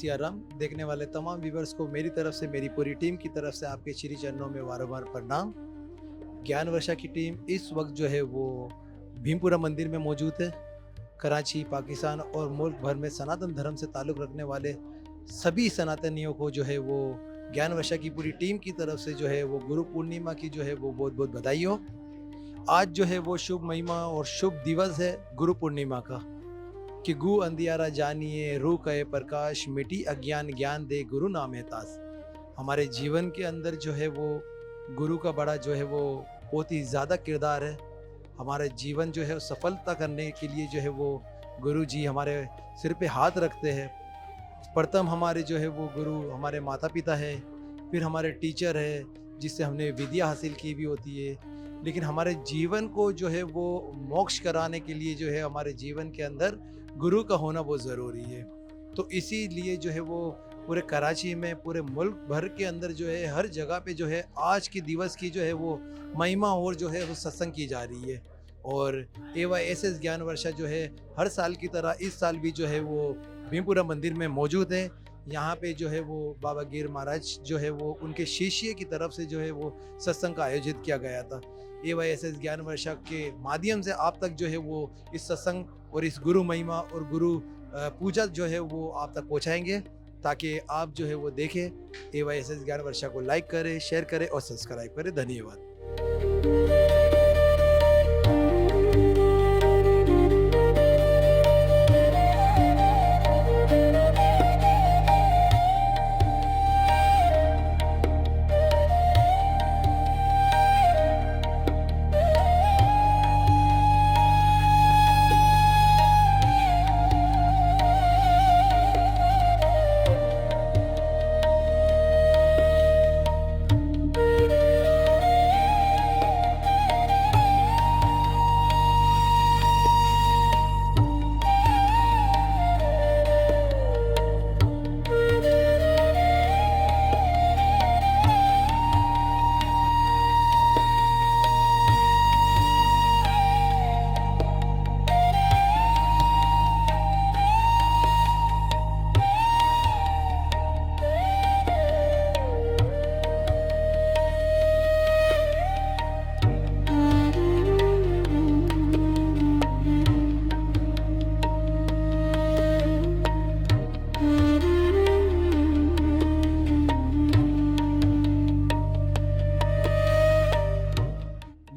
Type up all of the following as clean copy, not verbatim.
सियाराम। देखने वाले तमाम व्यूवर्स को मेरी तरफ से, मेरी पूरी टीम की तरफ से आपके श्री चरणों में बार प्रणाम। ज्ञान वर्षा की टीम इस वक्त जो है वो भीमपुरा मंदिर में मौजूद है। कराची, पाकिस्तान और मुल्क भर में सनातन धर्म से ताल्लुक़ रखने वाले सभी सनातनियों को जो है वो ज्ञान वर्षा की पूरी टीम की तरफ से जो है वो गुरु पूर्णिमा की जो है वो बहुत बहुत बधाई हो। आज जो है वो शुभ महिमा और शुभ दिवस है गुरु पूर्णिमा का, कि गु अंधियारा जानिए, रू कहे प्रकाश, मिटी अज्ञान, ज्ञान दे गुरु नामे तास। हमारे जीवन के अंदर जो है वो गुरु का बड़ा जो है वो बहुत ही ज़्यादा किरदार है। हमारे जीवन जो है सफलता करने के लिए जो है वो गुरु जी हमारे सिर पे हाथ रखते हैं। प्रथम हमारे जो है वो गुरु हमारे माता पिता है, फिर हमारे टीचर है जिससे हमने विद्या हासिल की भी होती है। लेकिन हमारे जीवन को जो है वो मोक्ष कराने के लिए जो है हमारे जीवन के अंदर गुरु का होना बहुत ज़रूरी है। तो इसीलिए जो है वो पूरे कराची में, पूरे मुल्क भर के अंदर जो है हर जगह पे जो है आज के दिवस की जो है वो महिमा और जो है वो सत्संग की जा रही है। और AYSS ज्ञान वर्षा जो है हर साल की तरह इस साल भी जो है वो भीमपुरा मंदिर में मौजूद है। यहाँ पे जो है वो बाबा गिर महाराज जो है वो उनके शिष्य की तरफ से जो है वो सत्संग का आयोजित किया गया था। AYSS ज्ञान वर्षा के माध्यम से आप तक जो है वो इस सत्संग और इस गुरु महिमा और गुरु पूजा जो है वो आप तक पहुँचाएंगे, ताकि आप जो है वो देखें। AYSS ज्ञान वर्षा को लाइक करें, शेयर करें और सब्सक्राइब करें। धन्यवाद।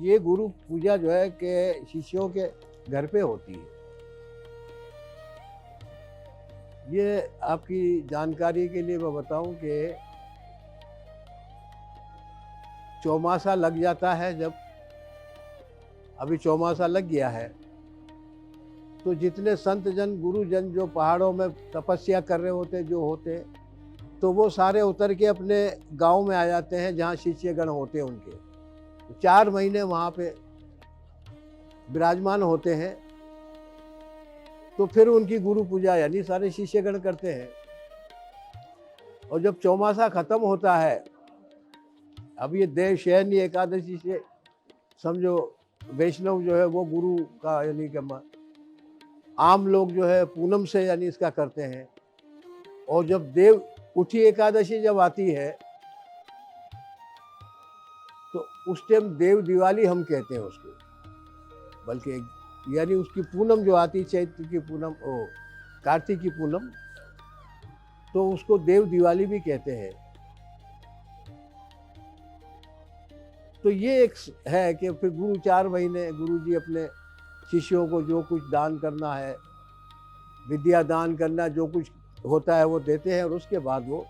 ये गुरु पूजा जो है कि शिष्यों के घर पे होती है। ये आपकी जानकारी के लिए मैं बताऊं कि चौमासा लग जाता है, जब अभी चौमासा लग गया है तो जितने संत जन, गुरु जन जो पहाड़ों में तपस्या कर रहे होते जो होते, तो वो सारे उतर के अपने गांव में आ जाते हैं जहाँ शिष्यगण होते हैं उनके। 4 महीने वहाँ पे विराजमान होते हैं। तो फिर उनकी गुरु पूजा यानी सारे शिष्यगण करते हैं। और जब चौमासा खत्म होता है, अब ये देव शयनी एकादशी से समझो वैष्णव जो है वो गुरु का यानी कि आम लोग जो है पूनम से यानी इसका करते हैं। और जब देव उठी एकादशी जब आती है तो उस टाइम देव दिवाली हम कहते हैं उसको, बल्कि यानी उसकी पूनम जो आती, चैत्र की पूनम, ओ कार्तिक की पूनम, तो उसको देव दिवाली भी कहते हैं। तो ये एक है कि फिर गुरु 4 महीने गुरु जी अपने शिष्यों को जो कुछ दान करना है, विद्या दान करना, जो कुछ होता है वो देते हैं। और उसके बाद वो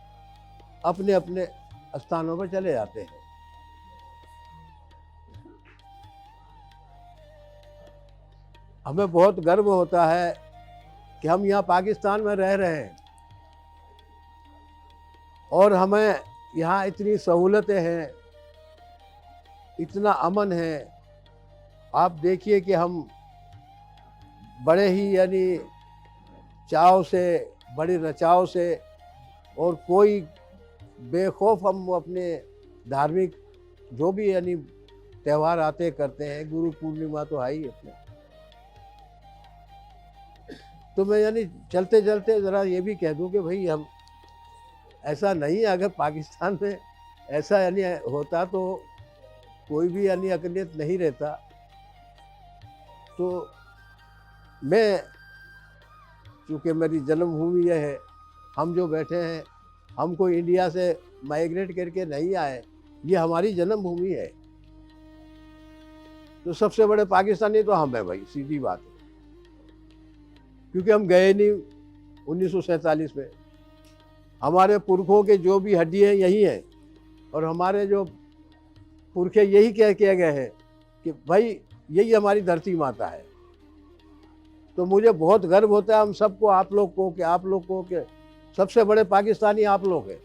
अपने अपने स्थानों पर चले जाते हैं। हमें बहुत गर्व होता है कि हम यहाँ पाकिस्तान में रह रहे हैं और हमें यहाँ इतनी सहूलतें हैं, इतना अमन है। आप देखिए कि हम बड़े ही यानी चाव से, बड़ी रचाव से, और कोई बेखौफ हम अपने धार्मिक जो भी यानी त्यौहार आते करते हैं। गुरु पूर्णिमा तो है ही अपने। तो मैं यानी चलते चलते ज़रा ये भी कह दूं कि भाई हम ऐसा नहीं है। अगर पाकिस्तान में ऐसा यानी होता तो कोई भी यानी अकलियत नहीं रहता। तो मैं, चूँकि मेरी जन्मभूमि यह है, हम जो बैठे हैं, हम कोई इंडिया से माइग्रेट करके नहीं आए, ये हमारी जन्मभूमि है। तो सबसे बड़े पाकिस्तानी तो हम हैं भाई, सीधी बात है। क्योंकि हम गए नहीं 1947 में। हमारे पुरखों के जो भी हड्डी हैं यही हैं, और हमारे जो पुरखे यही कह के गए हैं कि भाई यही हमारी धरती माता है। तो मुझे बहुत गर्व होता है हम सबको, आप लोग को, कि आप लोग को, कि सबसे बड़े पाकिस्तानी आप लोग हैं।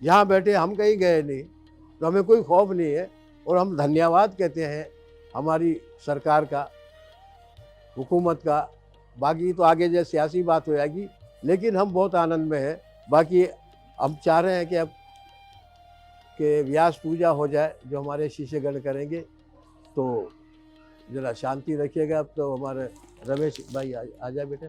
यहाँ बैठे, हम कहीं गए नहीं, तो हमें कोई खौफ नहीं है। और हम धन्यवाद कहते हैं हमारी सरकार का, हुकूमत का। बाकी तो आगे जो सियासी बात हो जाएगी, लेकिन हम बहुत आनंद में हैं। बाकी हम चाह रहे हैं कि अब कि व्यास पूजा हो जाए, जो हमारे शिष्यगण करेंगे, तो जरा शांति रखिएगा। अब तो हमारे रमेश भाई आ जाए बेटे।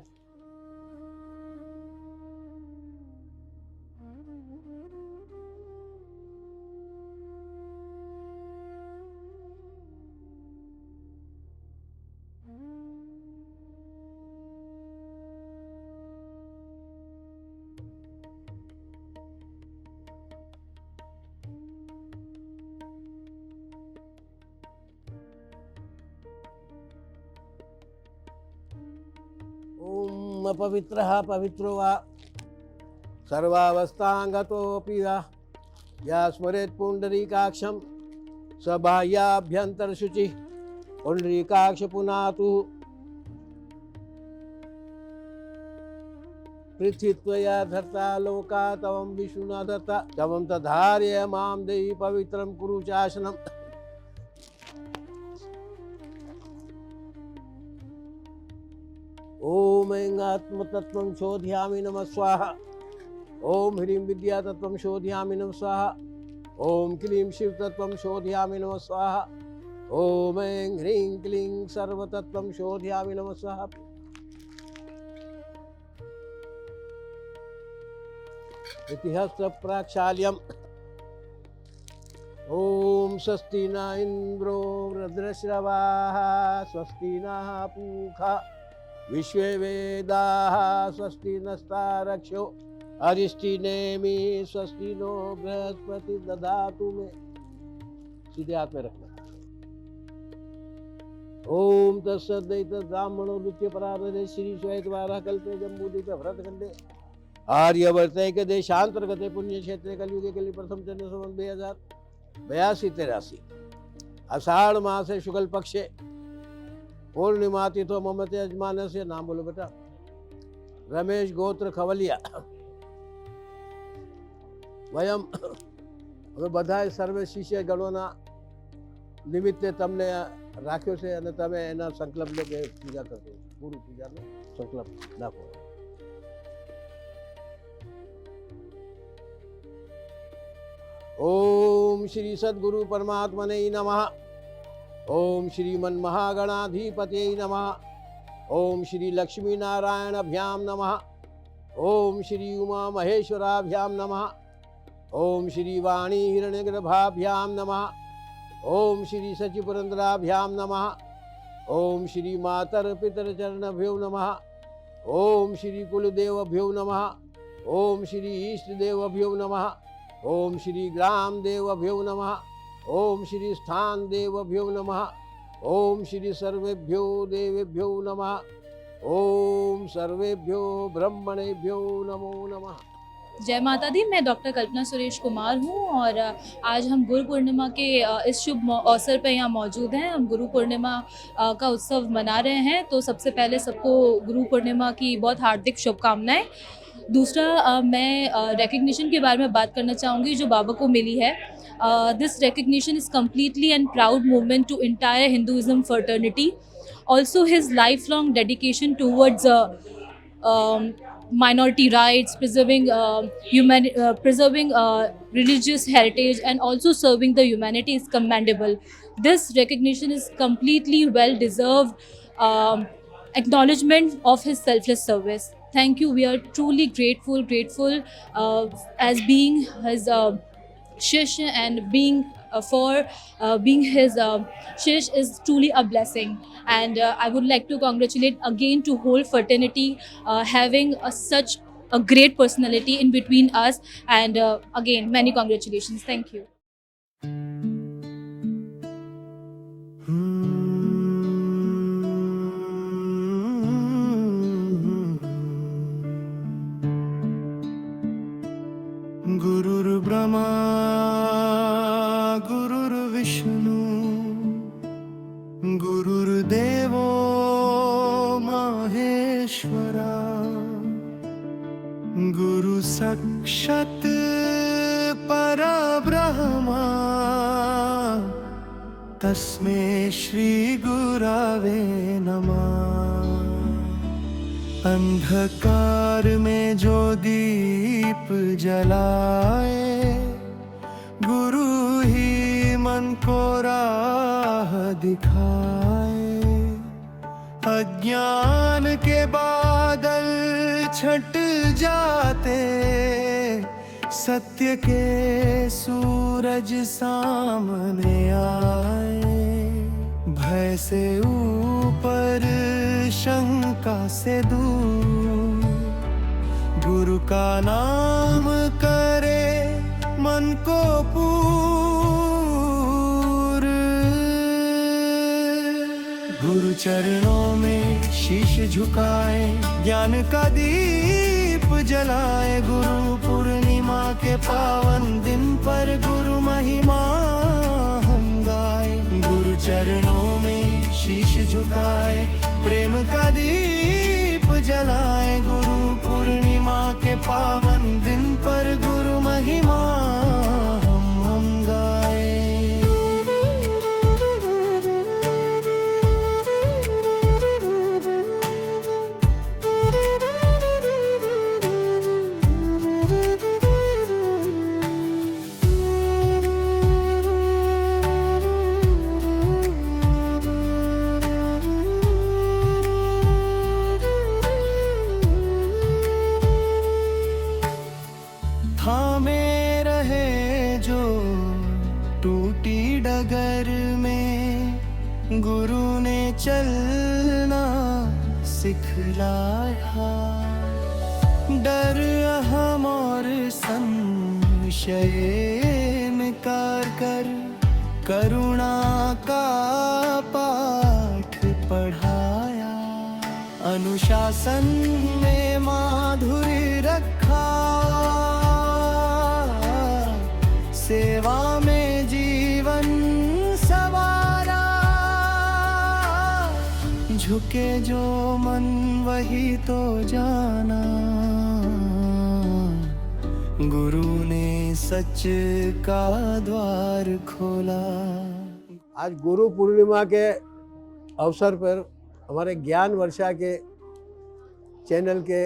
ओम अपवित्रः पवित्रो वा सर्वावस्थांगतोऽपि वा या स्मरेत् पुंडरीकाक्षं स बाह्याभ्यन्तरशुचि पुंडरीकाक्ष पुनातु पृथ्वीत्वया धर्ता लोका तवं विष्णुना दत्ता तवं तधार्य मां देहि पवित्रं कुरु चाशनम्। ओम ऐंगात्मतत्त्वं शोधयामि नमः स्वाहा। ओम ह्रीं विद्यातत्त्वं शोधयामि नमः स्वाहा। ओम क्लीं शिवतत्त्वं शोधयामि नमः स्वाहा। ओम ऐं ह्रीं क्लीं सर्वतत्त्वं शोधयामि नमः स्वाहा। इतिहस्त प्राक्षाल्यम्। ओम स्वस्ति न इंद्रो वृद्धश्रवाः स्वस्ति नः पूषा विश्ववेदाः स्वस्ति नस्तारक्षो अरिष्टिनेमि स्वस्ति नो बृहस्पति दधातु मे। सीधे हाथ में रखना। ओम तत्सदित ब्राह्मणो द्वितीय परावदे श्री श्वेतवारः कल्पे जम्बूदीप भरतखंडे आर्यवर्तैक देशांतर्गते पुण्य क्षेत्रे कलयुगे कलि प्रथम चंद्र संवत 2082-83 आषाढ़ मासे शुक्ल पक्षे पूर्णिमा तिथो ममते यजमान से। नाम बोलो बेटा। रमेश गोत्र खवलिया। वयम હવે બધાએ સર્વે શિષ્ય ગણોના નિમિત્તે તમને રાખ્યો છે, અને તમે એના સંકલ્પ લો કે પૂજા કરશો। પૂરી પૂજાનો સંકલ્પ રાખો। ओम श्री सद्गुरु परमात्मने नमः। ओम श्रीमन महागणाधिपते नमः। ओम श्री लक्ष्मी नारायणाभ्याम नमः। ओम श्री उमा महेश्वराभ्याम नमः। ओम श्री वाणी हिरण्यगर्भाभ्याम नमः। ओम श्री सचिपुरंदराभ्याम नमः। ओम श्री मातर पितर चरणभ्यो नमः। ओम श्री कुलदेवभ्यो नमः। ओम श्री इष्टदेवभ्यो नमः। ओम श्री ग्राम देवभ्यो नमः। ओम श्री स्थान देवभ्यो नमः। ओम श्री सर्वेभ्यो देवेभ्यो नमः। ओम सर्वेभ्यो ब्रह्मणेभ्यो नमो नमः। जय माता दी। मैं डॉक्टर कल्पना सुरेश कुमार हूँ और आज हम गुरु पूर्णिमा के इस शुभ अवसर पर यहाँ मौजूद हैं। हम गुरु पूर्णिमा का उत्सव मना रहे हैं, तो सबसे पहले सबको गुरु पूर्णिमा की बहुत हार्दिक शुभकामनाएं। दूसरा, मैं रिकग्निशन के बारे में बात करना चाहूँगी जो बाबा को मिली है। This recognition is completely and proud movement to entire Hinduism fraternity. Also his life long dedication towards minority rights, preserving religious heritage, and also serving the humanity is commendable. This recognition is completely well deserved acknowledgement of his selfless service. thank you. We are truly grateful as being his shish, and being being his shish is truly a blessing. And I would like to congratulate again to whole fraternity, having such a great personality in between us. And again, many congratulations. Thank you. गुरुर्ब्रह्मा गुरुर्विष्णु गुरुर्देवो महेश्वरा गुरु साक्षात् परब्रह्मा तस्मै श्री गुरवे नमः। अंधकार में जो दीप जलाए, गुरु ही मन को राह दिखाए। अज्ञान के बादल छट जाते, सत्य के सूरज सामने आए। भय से ऊपर शंका से दूर, गुरु का नाम करे मन को पूर। गुरु चरणों में शीश झुकाए, ज्ञान का दीप जलाए। गुरु पूर्णिमा के पावन दिन पर गुरु महिमा हम गाए। गुरु चरणों में शीश झुकाए, प्रेम का दीप जलाए। गुरु पूर्णिमा के पावन दिन पर गुरु महिमा हम गाए। थामे रहे जो टूटी डगर में, गुरु ने चलना सिखलाया। डर अहम और संशय इनकार कर, करुणा का पाठ पढ़ाया। अनुशासन में माधुर्य रखा, सेवा में जीवन सवारा। झुके जो मन वही तो जाना, गुरु ने सच का द्वार खोला। आज गुरु पूर्णिमा के अवसर पर हमारे ज्ञान वर्षा के चैनल के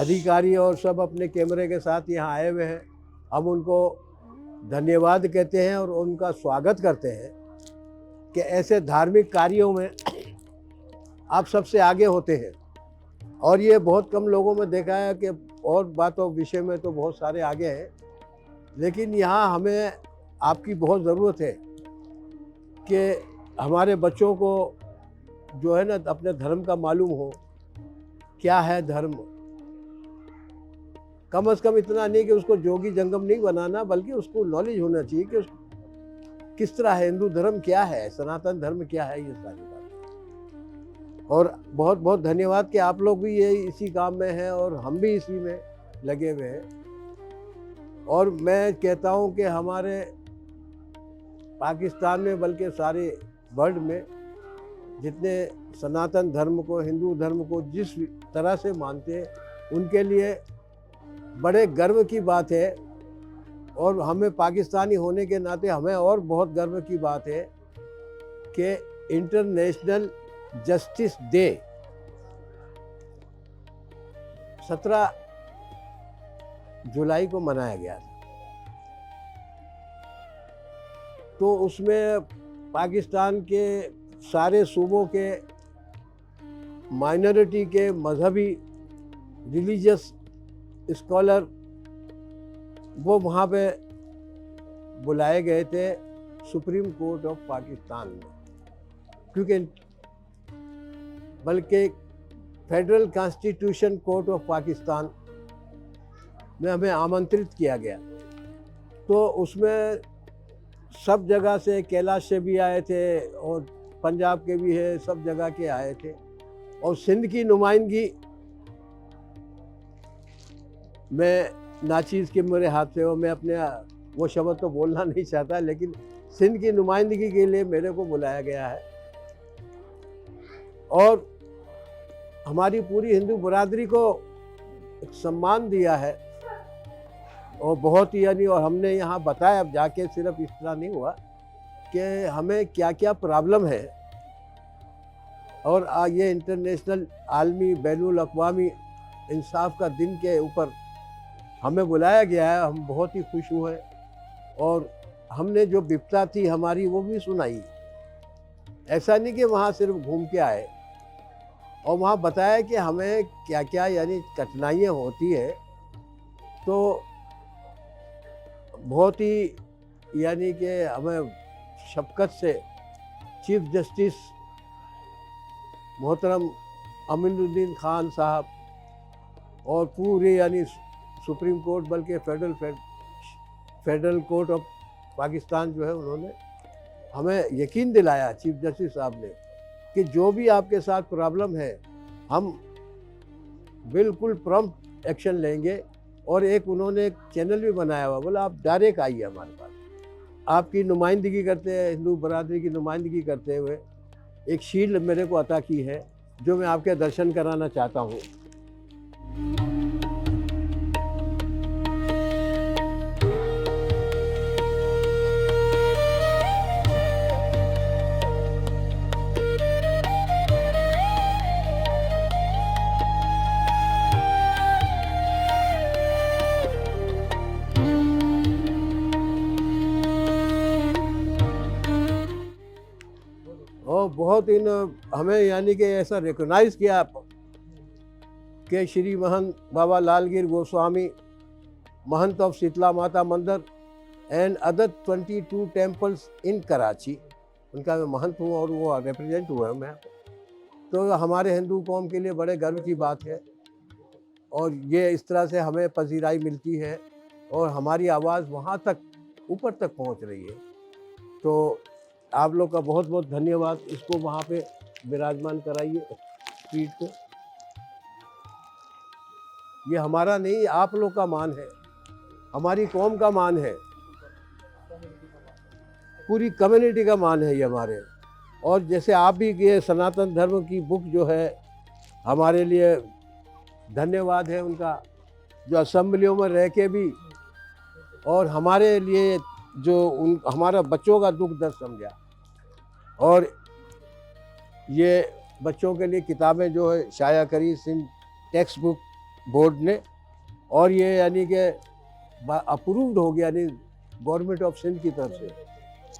अधिकारी और सब अपने कैमरे के साथ यहाँ आए हुए हैं। हम उनको धन्यवाद कहते हैं और उनका स्वागत करते हैं कि ऐसे धार्मिक कार्यों में आप सबसे आगे होते हैं। और ये बहुत कम लोगों में देखा है कि और बातों विषय में तो बहुत सारे आगे हैं, लेकिन यहाँ हमें आपकी बहुत ज़रूरत है कि हमारे बच्चों को जो है ना अपने धर्म का मालूम हो, क्या है धर्म। कम से कम इतना नहीं कि उसको जोगी जंगम नहीं बनाना, बल्कि उसको नॉलेज होना चाहिए कि किस तरह है हिंदू धर्म, क्या है सनातन धर्म, क्या है ये सारी बात। और बहुत बहुत धन्यवाद कि आप लोग भी ये इसी काम में हैं और हम भी इसी में लगे हुए हैं। और मैं कहता हूँ कि हमारे पाकिस्तान में बल्कि सारे वर्ल्ड में जितने सनातन धर्म को, हिंदू धर्म को जिस तरह से मानते हैं, उनके लिए बड़े गर्व की बात है। और हमें पाकिस्तानी होने के नाते हमें और बहुत गर्व की बात है कि इंटरनेशनल जस्टिस डे 17 जुलाई को मनाया गया था। तो उसमें पाकिस्तान के सारे सूबों के माइनॉरिटी के मजहबी रिलीजियस स्कॉलर वो वहाँ पे बुलाए गए थे सुप्रीम कोर्ट ऑफ पाकिस्तान में, क्योंकि बल्कि federal constitution court of Pakistan में हमें आमंत्रित किया गया। तो उसमें सब जगह से, कैलाश से भी आए थे और पंजाब के भी है, सब जगह के आए थे। और सिंध की नुमाइंदगी मैं नाचीज़ के मेरे हाथ से, और मैं अपने वो शब्द तो बोलना नहीं चाहता, लेकिन सिंध की नुमाइंदगी के लिए मेरे को बुलाया गया है। और हमारी पूरी हिंदू बरादरी को एक सम्मान दिया है और बहुत ही यानी, और हमने यहाँ बताया, अब जाके सिर्फ इस तरह नहीं हुआ कि हमें क्या क्या प्रॉब्लम है। और ये इंटरनेशनल आलमी बैनुल अक़वामी इंसाफ का दिन के ऊपर हमें बुलाया गया है। हम बहुत ही खुश हुए और हमने जो विपदा थी हमारी वो भी सुनाई। ऐसा नहीं कि वहाँ सिर्फ घूम के आए, और वहाँ बताया कि हमें क्या क्या यानी कठिनाइयाँ होती है। तो बहुत ही यानी कि हमें शफ़क़त से चीफ जस्टिस मोहतरम अमीनुद्दीन खान साहब और पूरे यानी सुप्रीम कोर्ट, बल्कि फेडरल कोर्ट ऑफ पाकिस्तान जो है, उन्होंने हमें यकीन दिलाया, चीफ जस्टिस साहब ने, कि जो भी आपके साथ प्रॉब्लम है हम बिल्कुल प्रॉम्प्ट एक्शन लेंगे। और एक उन्होंने एक चैनल भी बनाया हुआ, बोला आप डायरेक्ट आइए हमारे पास, आपकी नुमाइंदगी करते हैं, हिंदू बरादरी की नुमाइंदगी करते हुए एक शील्ड मेरे को अता की है, जो मैं आपके दर्शन कराना चाहता हूँ। और बहुत इन हमें यानी कि ऐसा रिकॉग्नाइज किया कि श्री महंत बाबा लालगिर गोस्वामी, महंत ऑफ शीतला माता मंदिर and other 22 temples in Karachi, उनका मैं महंत हूँ और वो रिप्रेजेंट हुआ मैं। तो हमारे हिंदू कौम के लिए बड़े गर्व की बात है, और ये इस तरह से हमें पजीराई मिलती है और हमारी आवाज़ वहाँ तक ऊपर तक पहुँच रही है। तो आप लोग का बहुत बहुत धन्यवाद। इसको वहाँ पे विराजमान कराइए स्ट्रीट पे। ये हमारा नहीं, आप लोग का मान है, हमारी कौम का मान है, पूरी कम्युनिटी का मान है ये हमारे। और जैसे आप भी ये सनातन धर्म की बुक जो है हमारे लिए, धन्यवाद है उनका, जो असेंबलियों में रह के भी और हमारे लिए जो हमारा बच्चों का दुख दर्द समझा। और ये बच्चों के लिए किताबें जो है शाया करी सिंध टेक्स्ट बुक बोर्ड ने, और ये यानी कि अप्रूव्ड हो गया यानी गवर्नमेंट ऑफ सिंध की तरफ से,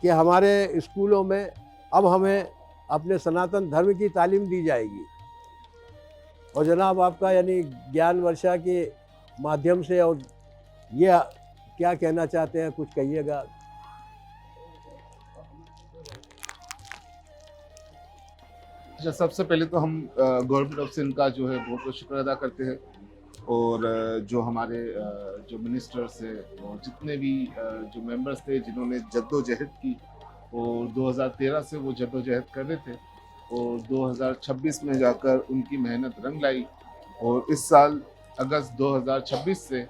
कि हमारे स्कूलों में अब हमें अपने सनातन धर्म की तालीम दी जाएगी। और जनाब आपका यानी ज्ञान वर्षा के माध्यम से, और ये क्या कहना चाहते हैं, कुछ कहिएगा। अच्छा, सबसे पहले तो हम गवर्नमेंट ऑफ सिंध का जो है बहुत बहुत शुक्र अदा करते हैं, और जो हमारे जो मिनिस्टर्स हैं और जितने भी जो मेंबर्स थे जिन्होंने जद्दोजहद की, और 2013 से वो जद्दोजहद कर रहे थे, और 2026 में जाकर उनकी मेहनत रंग लाई। और इस साल अगस्त 2026 से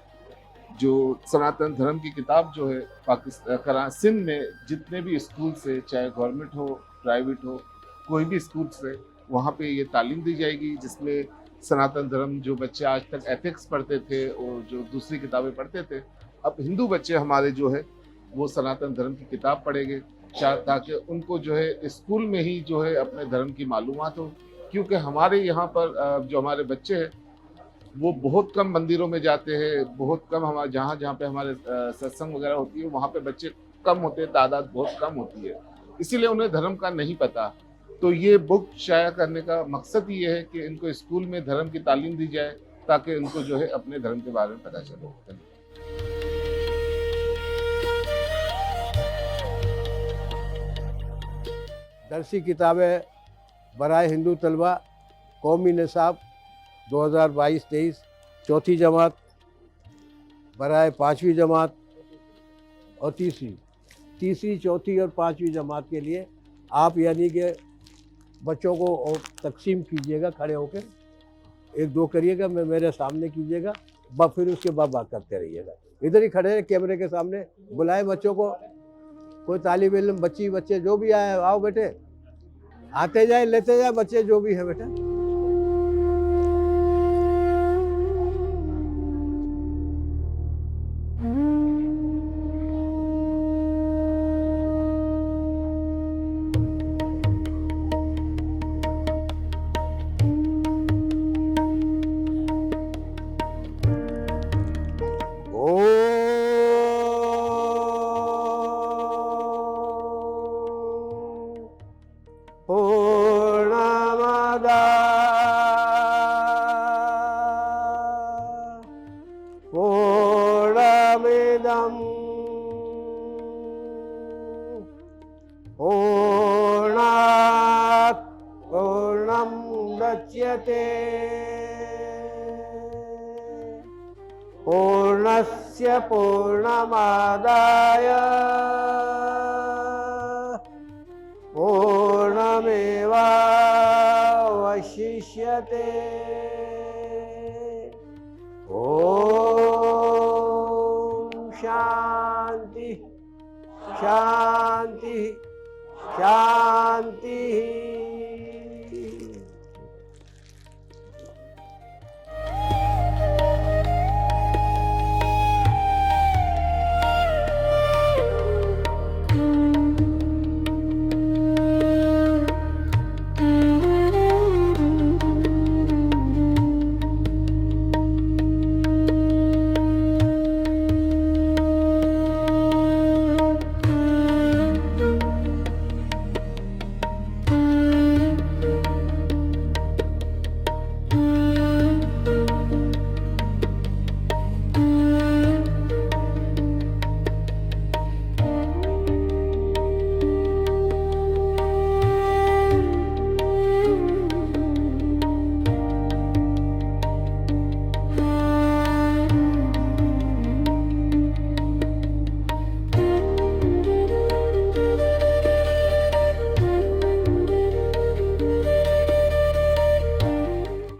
जो सनातन धर्म की किताब जो है पाकिस्तान सिंध में जितने भी स्कूल से, चाहे गवर्नमेंट हो प्राइवेट हो, कोई भी स्कूल से, वहाँ पे ये तालीम दी जाएगी, जिसमें सनातन धर्म जो बच्चे आज तक एथिक्स पढ़ते थे और जो दूसरी किताबें पढ़ते थे, अब हिंदू बच्चे हमारे जो है वो सनातन धर्म की किताब पढ़ेंगे, ताकि उनको जो है स्कूल में ही जो है अपने धर्म की मालूमात हो। क्योंकि हमारे यहाँ पर जो हमारे बच्चे हैं वो बहुत कम मंदिरों में जाते हैं, बहुत कम हमारे जहाँ पे हमारे सत्संग वगैरह होती है वहाँ पे बच्चे कम होते हैं, तादाद बहुत कम होती है, इसीलिए उन्हें धर्म का नहीं पता। तो ये बुक शाया करने का मकसद ये है कि इनको स्कूल में धर्म की तालीम दी जाए, ताकि उनको जो है अपने धर्म के बारे में पता चले। दरसी किताबें बराए हिंदू तलबा कौमी निसाब 2022-23 चौथी जमात बराए 5वीं जमात और तीसरी चौथी और 5वीं जमात के लिए आप यानी कि बच्चों को तकसीम कीजिएगा, खड़े होकर 1-2 करिएगा, मैं मेरे सामने कीजिएगा, फिर उसके बाद बात करते रहिएगा। इधर ही खड़े हैं कैमरे के सामने, बुलाए बच्चों को, कोई तालिब इल्म बच्चे जो भी आए, आओ बेटे, आते जाए लेते जाए बच्चे जो भी है बेटा। पूर्णमिदं पूर्णात् पूर्णं दच्यते पूर्णस्य पूर्णमादाय पूर्णमेवावशिष्यते। शांति शांति शांति।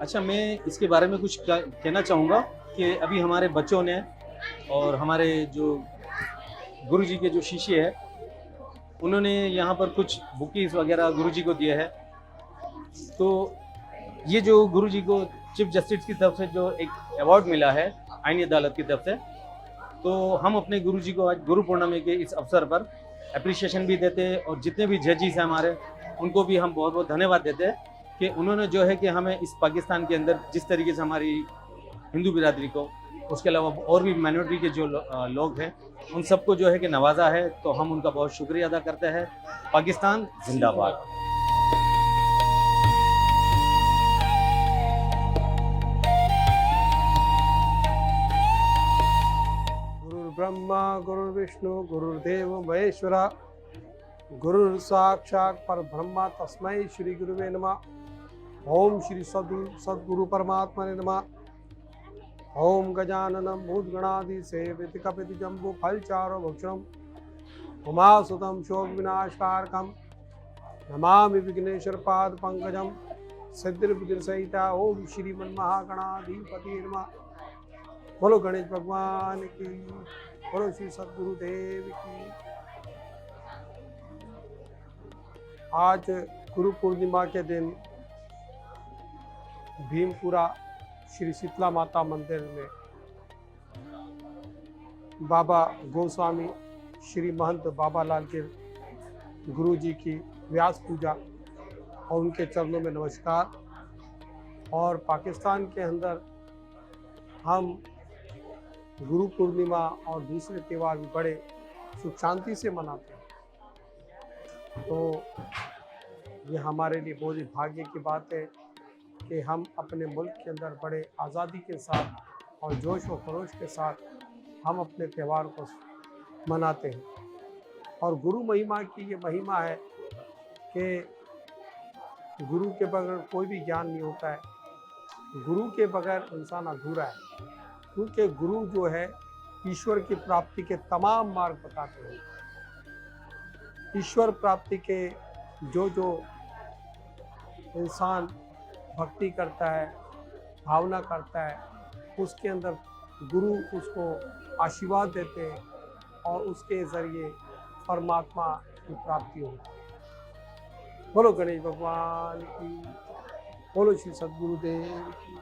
अच्छा, मैं इसके बारे में कुछ कहना चाहूँगा कि अभी हमारे बच्चों ने और हमारे जो गुरुजी के जो शिष्य है उन्होंने यहाँ पर कुछ बुकीज वगैरह गुरुजी को दिए है। तो ये जो गुरुजी को चीफ जस्टिस की तरफ से जो एक अवार्ड मिला है आईनी अदालत की तरफ से, तो हम अपने गुरुजी को आज गुरु पूर्णिमा के इस अवसर पर अप्रिसिएशन भी देते हैं और जितने भी जजेस हैं हमारे उनको भी हम बहुत बहुत धन्यवाद देते हैं कि उन्होंने जो है कि हमें इस पाकिस्तान के अंदर जिस तरीके से हमारी हिंदू बिरादरी को, उसके अलावा और भी माइनॉरिटी के जो लोग हैं उन सबको जो है कि नवाजा है, तो हम उनका बहुत शुक्रिया अदा करते हैं। पाकिस्तान जिंदाबाद। गुरुर् ब्रह्मा गुरुर्विष्णु गुरुर्देव महेश्वरा गुरुर् साक्षात् परब्रह्म तस्मै श्री गुरुवे नमः। ओम श्री सद्गुरु परमात्मने नमः। ओम गजाननं भूतगणादि सेवित कपित जम्बू फलचारो भक्षणम् उमासुतं शोक विनाशकारकं नमामि विघ्नेश्वर पाद पंकजं सिद्धिर्बुद्धि सहिता। ओम श्री महागणाधिपति नमः। बोलो गणेश भगवान की, बोलो श्री सद्गुरुदेव की। आज गुरु पूर्णिमा के दिन भीमपुरा श्री शीतला माता मंदिर में बाबा गोस्वामी श्री महंत बाबा लाल के गुरु जी की व्यास पूजा और उनके चरणों में नमस्कार। और पाकिस्तान के अंदर हम गुरु पूर्णिमा और दूसरे त्यौहार भी बड़े सुख शांति से मनाते हैं, तो ये हमारे लिए बहुत ही भाग्य की बात है कि हम अपने मुल्क के अंदर बड़े आज़ादी के साथ और जोश व खरोश के साथ हम अपने त्यौहार को मनाते हैं। और गुरु महिमा की ये महिमा है कि गुरु के बगैर कोई भी ज्ञान नहीं होता है, गुरु के बगैर इंसान अधूरा है, क्योंकि गुरु जो है ईश्वर की प्राप्ति के तमाम मार्ग बताते हैं। ईश्वर प्राप्ति के जो इंसान भक्ति करता है, भावना करता है, उसके अंदर गुरु उसको आशीर्वाद देते हैं और उसके ज़रिए परमात्मा की प्राप्ति होती है। बोलो गणेश भगवान की, बोलो श्री सद्गुरुदेव की।